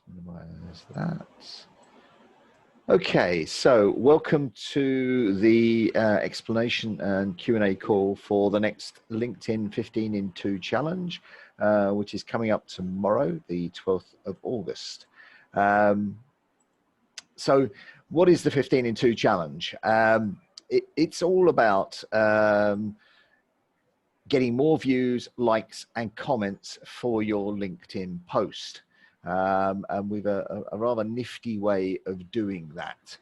Minimize that. Okay, so welcome to the explanation and Q&A call for the next LinkedIn 15 in 2 challenge, which is coming up tomorrow, the 12th of August. So what is the 15 in 2 challenge? It's all about getting more views, likes, and comments for your LinkedIn post. And with a rather nifty way of doing that.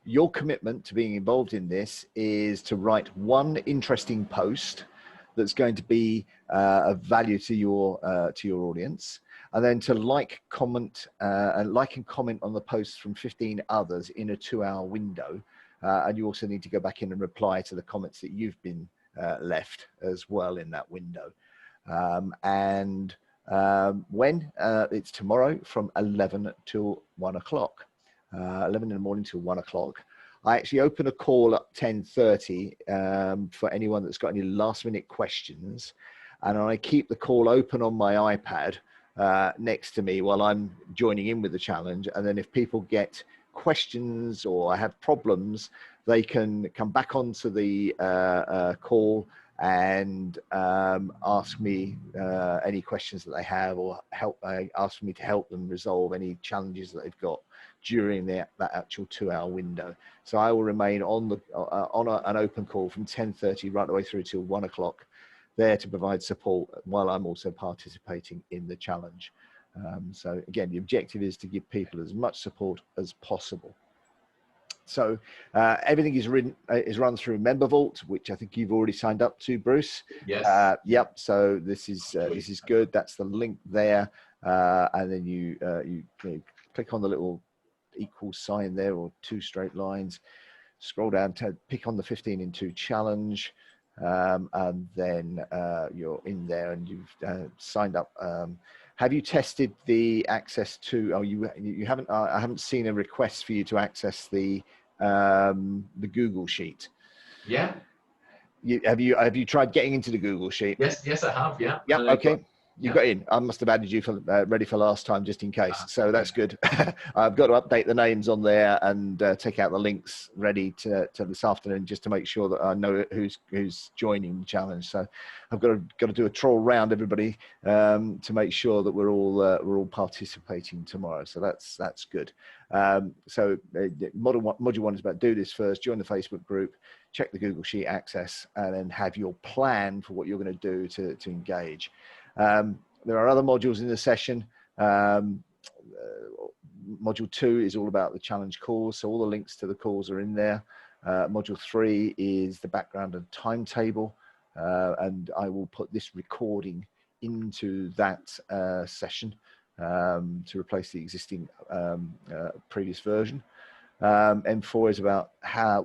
Your commitment to being involved in this is to write one interesting post that's going to be of value to your audience, and then to like, comment, and comment on the posts from 15 others in a 2-hour window. And you also need to go back in and reply to the comments that you've been left as well in that window. When it's tomorrow from 11 till 1 o'clock, 11 in the morning till 1 o'clock. I actually open a call at 10:30 for anyone that's got any last minute questions. And I keep the call open on my iPad next to me while I'm joining in with the challenge. And then if people get questions or have problems, they can come back onto the call and ask me any questions that they have, or ask me to help them resolve any challenges that they've got during that actual 2-hour window. So I will remain on an open call from 10:30 right the way through till 1 o'clock, there to provide support while I'm also participating in the challenge. So again, the objective is to give people as much support as possible. So everything is run through MemberVault, which I think you've already signed up to, Bruce. Yes. Yep. So this is good. That's the link there, and then you click on the little equal sign there, or 2 straight lines. Scroll down to pick on the 15 in 2 challenge, and then you're in there and you've signed up. Have you tested the access to? Oh, you haven't. I haven't seen a request for you to access the Google Sheet. Yeah. Have you tried getting into the Google Sheet? Yes, I have. Yeah. Yeah. Okay. You got in. I must have added you for ready for last time, just in case. So that's good. I've got to update the names on there and take out the links ready to this afternoon, just to make sure that I know who's joining the challenge. So I've got to do a troll round everybody to make sure that we're all participating tomorrow. So that's good. So module 1 is about do this first, join the Facebook group, check the Google Sheet access, and then have your plan for what you're going to do to engage. There are other modules in the session. Module 2 is all about the challenge calls, so all the links to the calls are in there. Module 3 is the background and timetable, and I will put this recording into that session to replace the existing previous version. M4 is about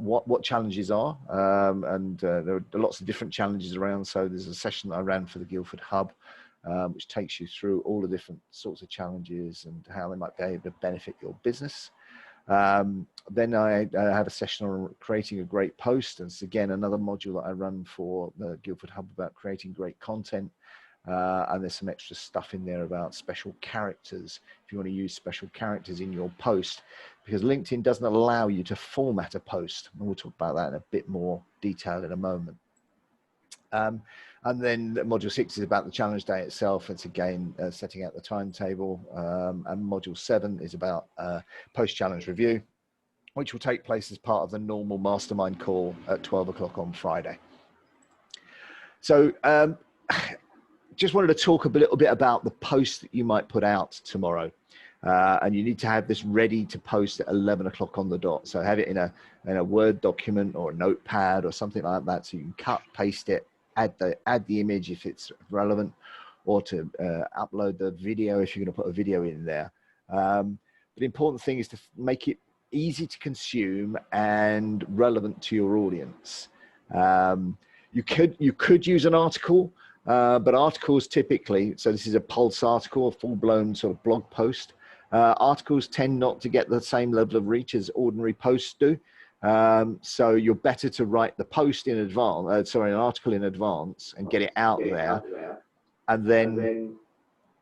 what challenges are, and there are lots of different challenges around. So there's a session that I ran for the Guildford Hub, which takes you through all the different sorts of challenges and how they might be able to benefit your business. Then I have a session on creating a great post, and it's again another module that I run for the Guildford Hub about creating great content. And there's some extra stuff in there about special characters, if you want to use special characters in your post, because LinkedIn doesn't allow you to format a post. And we'll talk about that in a bit more detail in a moment. And then module 6 is about the challenge day itself. It's again setting out the timetable. And module 7 is about post-challenge review, which will take place as part of the normal mastermind call at 12 o'clock on Friday. So just wanted to talk a little bit about the post that you might put out tomorrow. And you need to have this ready to post at 11 o'clock on the dot. So have it in a Word document or a notepad or something like that, so you can cut, paste it, add the image if it's relevant, or to upload the video if you're going to put a video in there. But the important thing is to make it easy to consume and relevant to your audience. You could use an article. But articles typically, so this is a Pulse article, a full-blown sort of blog post. Articles tend not to get the same level of reach as ordinary posts do. So you're better to write the post in advance, an article in advance, and get it out there. And then,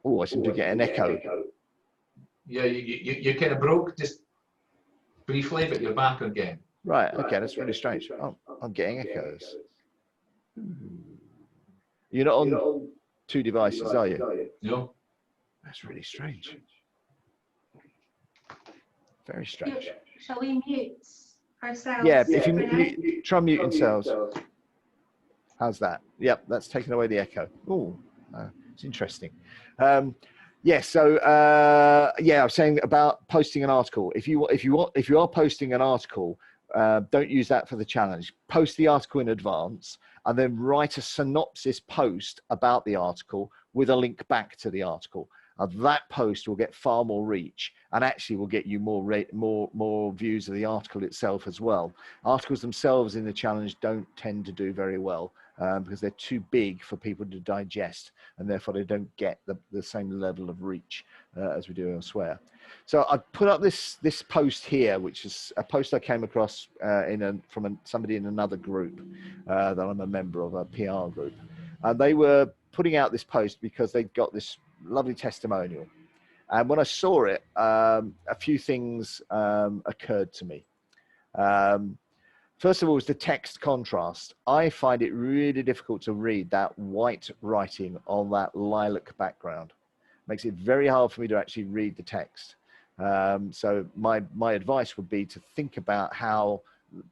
oh, I seem to get an echo. Yeah, you kind of broke just briefly, but you're back again. Right. Okay. That's really strange. Oh, I'm getting echoes. You're not on two devices, are you? No. That's really strange. Very strange. Shall we mute ourselves? Yeah. If you try muting yourselves. How's that? Yep. That's taken away the echo. Oh, it's interesting. Yeah. So yeah, I was saying about posting an article. If you are posting an article, don't use that for the challenge. Post the article in advance and then write a synopsis post about the article with a link back to the article. That post will get far more reach and actually will get you more views of the article itself as well. Articles themselves in the challenge don't tend to do very well because they're too big for people to digest, and therefore they don't get the same level of reach as we do elsewhere. So I put up this post here, which is a post I came across from somebody in another group that I'm a member of, a PR group. And they were putting out this post because they'd got this lovely testimonial. And when I saw it, a few things occurred to me. First of all, is the text contrast. I find it really difficult to read that white writing on that lilac background. Makes it very hard for me to actually read the text. So my advice would be to think about how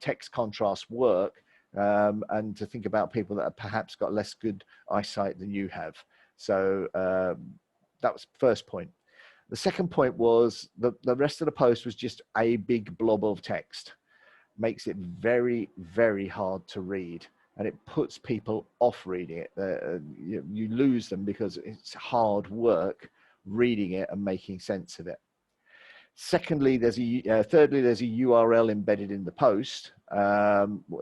text contrasts work, and to think about people that have perhaps got less good eyesight than you have. So that was the first point. The second point was the rest of the post was just a big blob of text. Makes it very, very hard to read, and it puts people off reading it. You lose them because it's hard work reading it and making sense of it. Secondly, thirdly, there's a URL embedded in the post,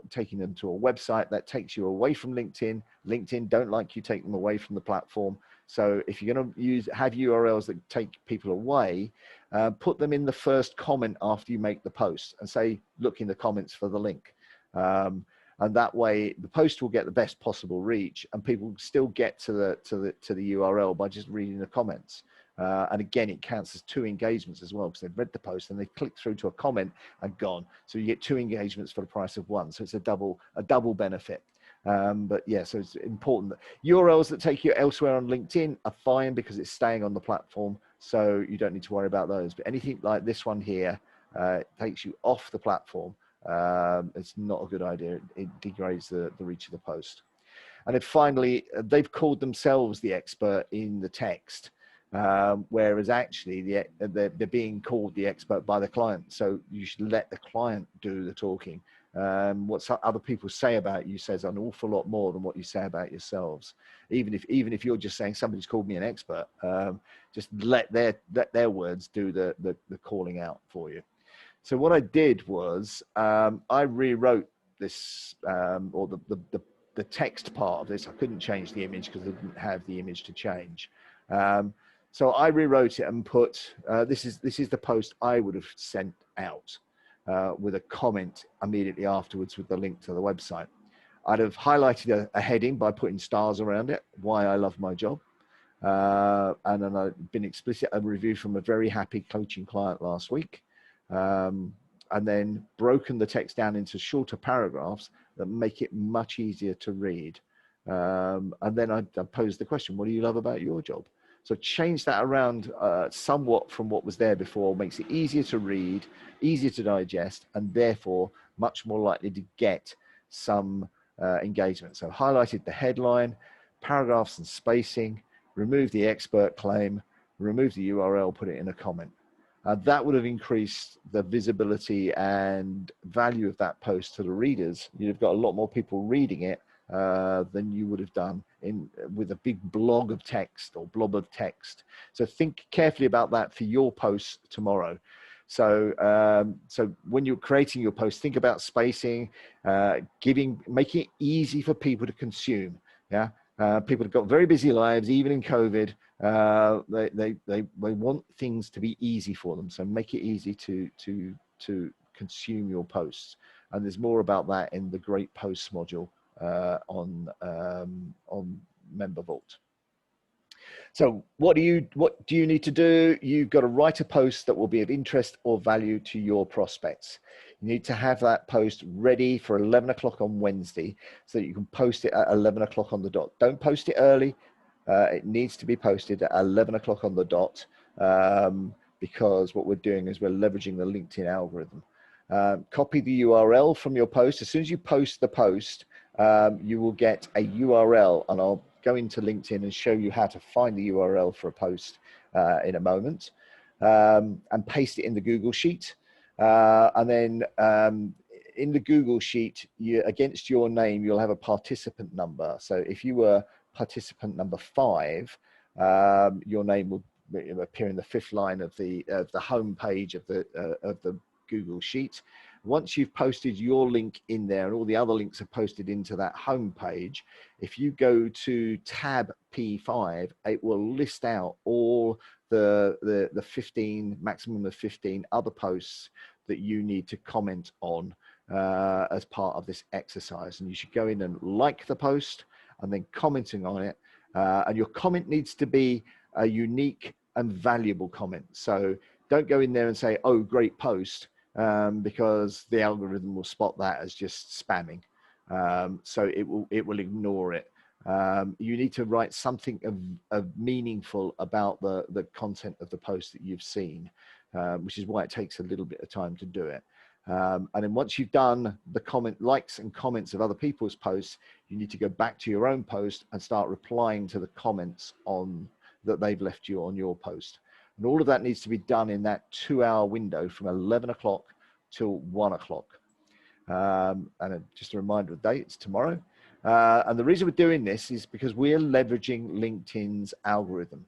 taking them to a website that takes you away from LinkedIn. LinkedIn don't like you take them away from the platform. So if you're going to have URLs that take people away, put them in the first comment after you make the post and say, look in the comments for the link. And that way the post will get the best possible reach, and people still get to the URL by just reading the comments. And again, it counts as 2 engagements as well, because they've read the post and they click through to a comment and gone. So you get 2 engagements for the price of 1. So it's a double benefit. But yeah, so it's important that URLs that take you elsewhere on LinkedIn are fine because it's staying on the platform. So you don't need to worry about those. But anything like this one here takes you off the platform. It's not a good idea. It degrades the reach of the post. And then finally, they've called themselves the expert in the text. Whereas actually they're being called the expert by the client. So you should let the client do the talking. What other people say about you says an awful lot more than what you say about yourselves. Even if you're just saying somebody's called me an expert, just let their words do the calling out for you. So what I did was I rewrote this or the text part of this. I couldn't change the image because I didn't have the image to change. So I rewrote it and put, this is the post I would have sent out with a comment immediately afterwards with the link to the website. I'd have highlighted a heading by putting stars around it, why I love my job. And then I've been explicit, a review from a very happy coaching client last week. And then broken the text down into shorter paragraphs that make it much easier to read. And then I posed the question, what do you love about your job? So change that around somewhat from what was there before, makes it easier to read, easier to digest, and therefore much more likely to get some engagement. So highlighted the headline, paragraphs and spacing, remove the expert claim, remove the URL, put it in a comment. That would have increased the visibility and value of that post to the readers. You'd have got a lot more people reading it than you would have done with a big blob of text. So think carefully about that for your posts tomorrow. So so when you're creating your post, think about spacing, making it easy for people to consume. Yeah, people have got very busy lives, even in COVID. They want things to be easy for them. So make it easy to consume your posts. And there's more about that in the Great Posts module on MemberVault. So what do you need to do? You've got to write a post that will be of interest or value to your prospects. You need to have that post ready for 11 o'clock on Wednesday so that you can post it at 11 o'clock on the dot. Don't post it early. It needs to be posted at 11 o'clock on the dot, because what we're doing is we're leveraging the LinkedIn algorithm. Copy the URL from your post. As soon as you post the post, you will get a URL, and I'll go into LinkedIn and show you how to find the URL for a post in a moment, and paste it in the Google Sheet. And then in the Google Sheet, against your name, you'll have a participant number. So if you were participant number 5, your name will appear in the 5th line of the home page of the Google Sheet. Once you've posted your link in there and all the other links are posted into that home page, if you go to tab P5, it will list out all the 15, maximum of 15 other posts that you need to comment on as part of this exercise. And you should go in and like the post and then commenting on it. And your comment needs to be a unique and valuable comment. So don't go in there and say, oh, great post, because the algorithm will spot that as just spamming. So it will ignore it. You need to write something of meaningful about the content of the post that you've seen, which is why it takes a little bit of time to do it. And then once you've done the likes and comments of other people's posts, you need to go back to your own post and start replying to the comments that they've left you on your post. And all of that needs to be done in that 2-hour window from 11 o'clock till 1 o'clock. And just a reminder of the date, it's tomorrow. And the reason we're doing this is because we're leveraging LinkedIn's algorithm.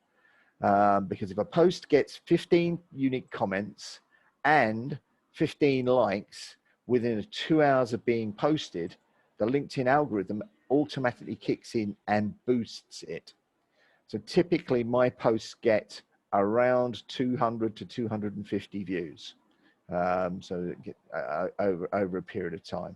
Because if a post gets 15 unique comments and 15 likes within 2 hours of being posted, the LinkedIn algorithm automatically kicks in and boosts it. So typically my posts get around 200 to 250 views. So over a period of time.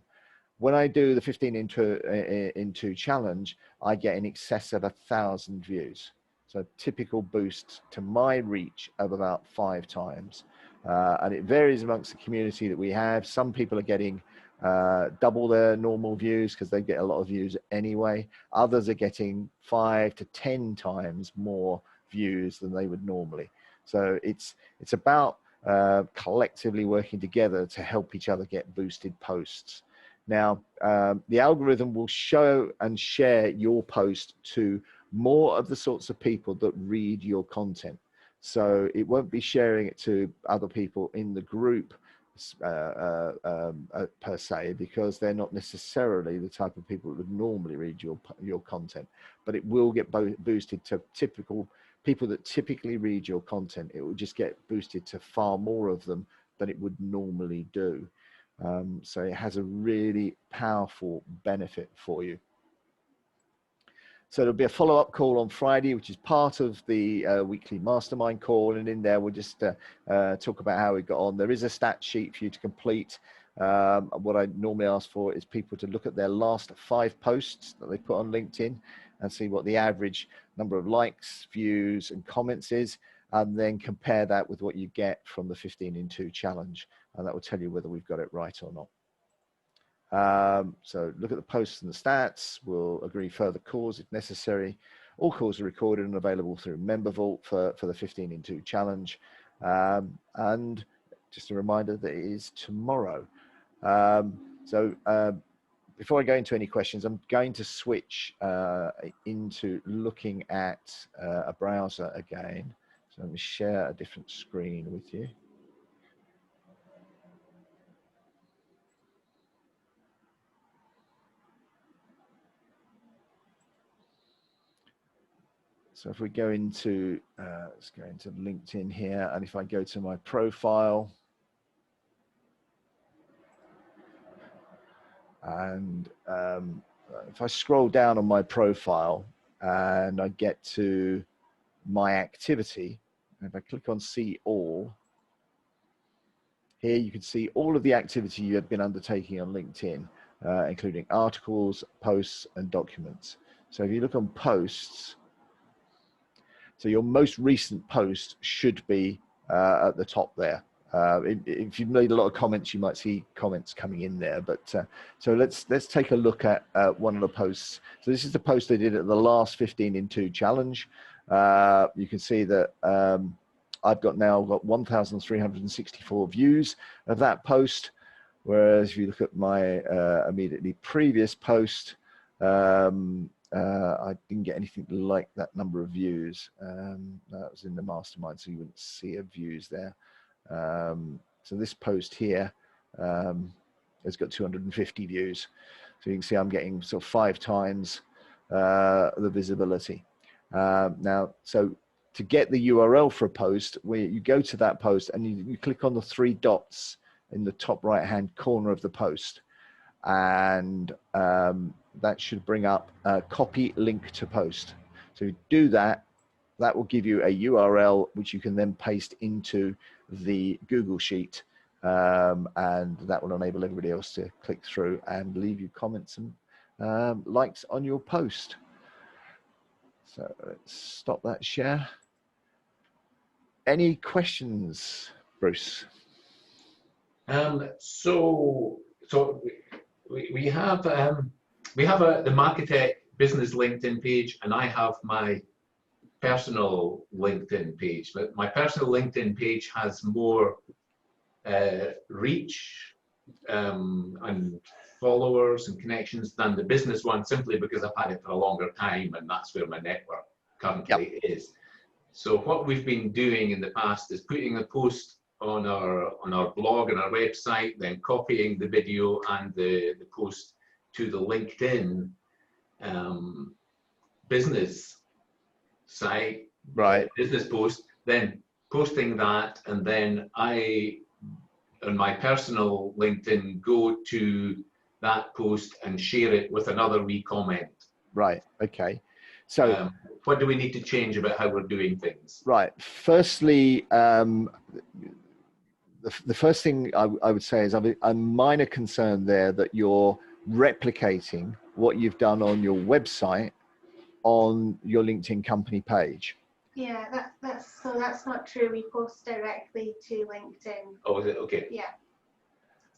When I do the 15 into challenge, I get in excess of 1,000 views. So typical boost to my reach of about 5 times. And it varies amongst the community that we have. Some people are getting double their normal views because they get a lot of views anyway. Others are getting 5 to 10 times more views than they would normally. So it's about collectively working together to help each other get boosted posts. Now, the algorithm will show and share your post to more of the sorts of people that read your content. So it won't be sharing it to other people in the group per se, because they're not necessarily the type of people that would normally read your content, but it will get boosted to typical people that typically read your content. It will just get boosted to far more of them than it would normally do. So it has a really powerful benefit for you. So there'll be a follow-up call on Friday, which is part of the weekly mastermind call. And in there, we'll just talk about how we got on. There is a stat sheet for you to complete. What I normally ask for is people to look at their last 5 posts that they put on LinkedIn and see what the average number of likes, views, and comments is, and then compare that with what you get from the 15 in 2 challenge. And that will tell you whether we've got it right or not. So look at the posts and the stats. We'll agree further calls if necessary. All calls are recorded and available through MemberVault for the 15 in 2 challenge. And just a reminder that it is tomorrow. Before I go into any questions, I'm going to switch into looking at a browser again. So let me share a different screen with you. So if we go into, let's go into LinkedIn here, and if I go to my profile, and if I scroll down on my profile and I get to my activity, and if I click on see all, here you can see all of the activity you have been undertaking on LinkedIn, including articles, posts, and documents. So if you look on posts, So your most recent post should be at the top there. If you've made a lot of comments, you might see comments coming in there. But so let's take a look at one of the posts. So this is the post I did at the last 15 in 2 challenge. You can see that I've now got 1,364 views of that post. Whereas if you look at my immediately previous post, I didn't get anything like that number of views. That was in the mastermind, so you wouldn't see a views there. So this post here has got 250 views. So you can see I'm getting sort of 5 times the visibility. Now, so to get the URL for a post, where you go to that post and you click on the 3 dots in the top right hand corner of the post, and that should bring up a copy link to post. So you do that, that will give you a URL which you can then paste into the Google Sheet, and that will enable everybody else to click through and leave you comments and likes on your post. So let's stop that share. Any questions, Bruce? So we have the Marketech business LinkedIn page, and I have my personal LinkedIn page. But my personal LinkedIn page has more reach and followers and connections than the business one, simply because I've had it for a longer time, and that's where my network currently is. So what we've been doing in the past is putting a post on our blog and our website, then copying the video and the post to the LinkedIn business site, right? Business post, then posting that, and then I, on my personal LinkedIn, go to that post and share it with another wee comment. Right. Okay. So what do we need to change about how we're doing things? Right. Firstly, the first thing I would say is I'm a minor concern there that you're replicating what you've done on your website on your LinkedIn company page. Yeah, that's not true. We post directly to LinkedIn. Oh, is it? Okay. Yeah.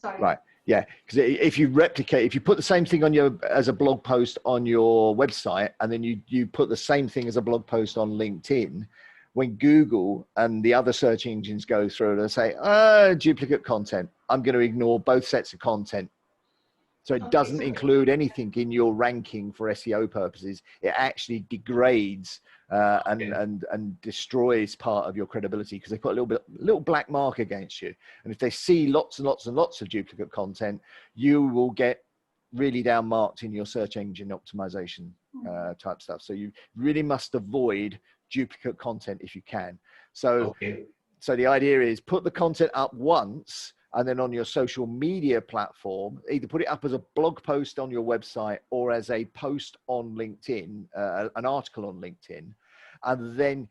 Sorry. Right. Yeah, because if you put the same thing on as a blog post on your website, and then you put the same thing as a blog post on LinkedIn, when Google and the other search engines go through and say, duplicate content, I'm going to ignore both sets of content. So it doesn't include anything in your ranking for SEO purposes. It actually degrades and destroys part of your credibility, because they put a little black mark against you. And if they see lots and lots and lots of duplicate content, you will get really down marked in your search engine optimization type stuff. So you really must avoid duplicate content if you can. So, so the idea is put the content up once, and then on your social media platform, either put it up as a blog post on your website or as a post on LinkedIn, an article on LinkedIn, and then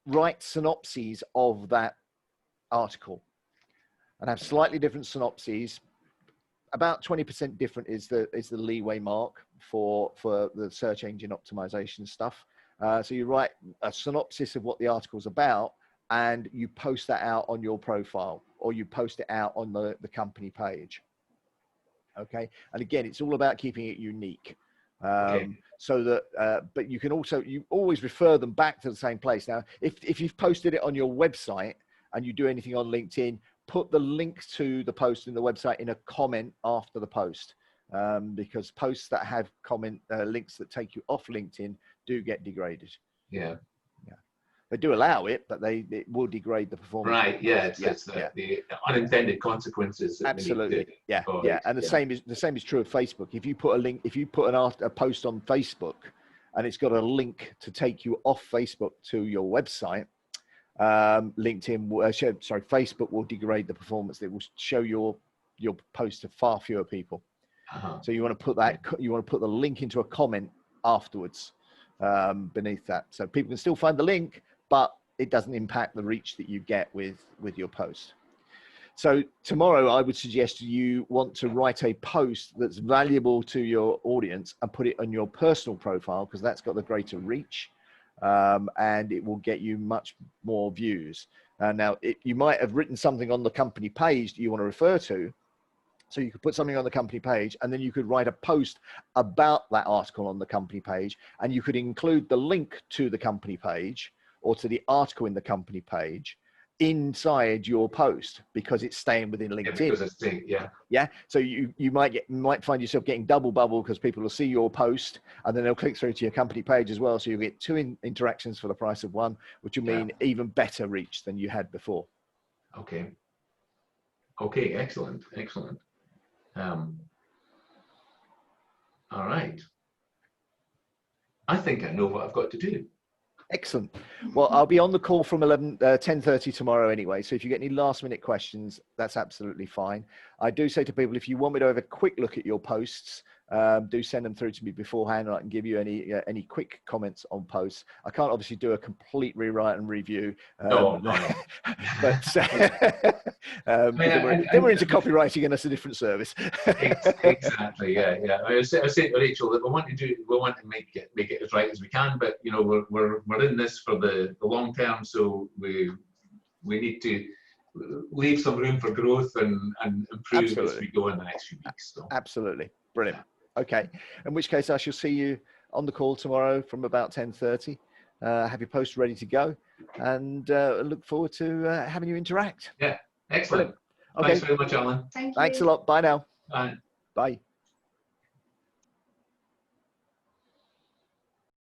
write synopses of that article and have slightly different synopses. About 20% different is the leeway mark for the search engine optimization stuff. So you write a synopsis of what the article's about, and you post that out on your profile, or you post it out on the company page. Okay. And again, it's all about keeping it unique. So that, but you can also, you always refer them back to the same place. Now, if you've posted it on your website and you do anything on LinkedIn, put the link to the post in the website in a comment after the post, because posts that have links that take you off LinkedIn do get degraded. Yeah. They do allow it, but it will degrade the performance. Right. Yeah. It's the unintended consequences. Absolutely. Yeah. And the same is true of Facebook. If you put a link, if you put a post on Facebook, and it's got a link to take you off Facebook to your website, Facebook will degrade the performance. It will show your post to far fewer people. So you want to put that, you want to put the link into a comment afterwards, beneath that, so people can still find the link, but it doesn't impact the reach that you get with your post. So tomorrow, I would suggest you want to write a post that's valuable to your audience and put it on your personal profile, because that's got the greater reach. and it will get you much more views. Now, you might have written something on the company page that you want to refer to. So you could put something on the company page, and then you could write a post about that article on the company page, and you could include the link to the company page or to the article in the company page inside your post, because it's staying within LinkedIn. Yeah. So you might find yourself getting double bubble, because people will see your post and then they'll click through to your company page as well. So you get two interactions for the price of one, which will mean even better reach than you had before. Okay. Okay. Excellent. Excellent. All right. I think I know what I've got to do. Excellent. Well, I'll be on the call from 10:30 tomorrow anyway. So if you get any last minute questions, that's absolutely fine. I do say to people, if you want me to have a quick look at your posts, do send them through to me beforehand, and I can give you any quick comments on posts. I can't obviously do a complete rewrite and review, No. but then we're into copywriting, and that's a different service. Exactly. Yeah. I was saying to Rachel that we want to make it as right as we can, but you know, we're in this for the long term, so we need to leave some room for growth and improve as we go in the next few weeks. So. Absolutely. Brilliant. Okay. In which case I shall see you on the call tomorrow from about 10:30. Have your post ready to go, and look forward to having you interact. Yeah. Excellent. Okay. Thanks very much, Alan. Thank you. Thanks a lot. Bye now. Bye. Bye.